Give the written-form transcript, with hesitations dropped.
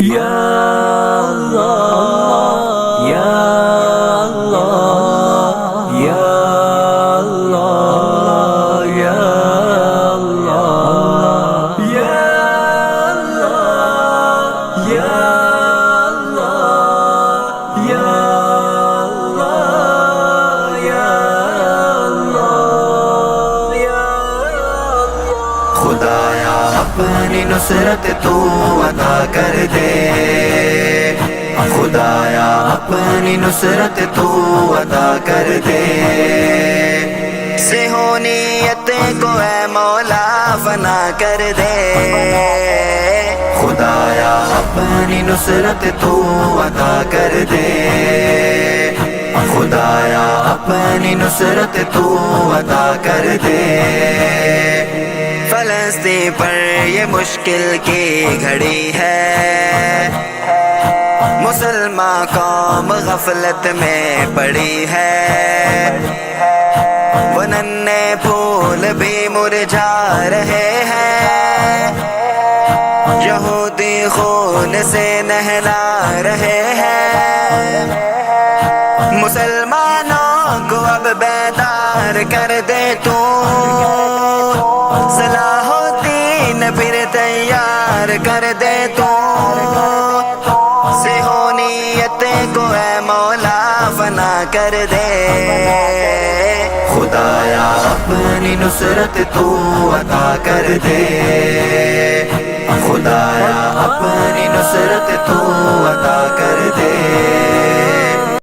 یا اللہ یا اللہ یا اللہ یا اللہ یا اللہ یا اللہ یا اللہ یا اللہ یا خدایا اپنی نصرت تو عطا کر دے، خدایا اپنی نصرت تو عطا کر دے، صہیونیت کو اے مولا فنا کر دے، خدایا اپنی نصرت تو عطا کر دے، خدایا اپنی نصرت تو عطا کر دے، فلسطین پر یہ مشکل کی گھڑی ہے، مسلمان قوم غفلت میں پڑی ہے، وہ ننھے پھول بھی مرجھا رہے ہیں، یہودی خون سے نہلا رہے ہیں، مسلمانوں کو اب بیدار کر دے تو، صلاح الدین پھر تیار کر دے تو، صہیونیت کو اے مولا فنا کر دے، خدایا اپنی نصرت تو عطا کر دے، خدایا اپنی نصرت تو عطا کر دے۔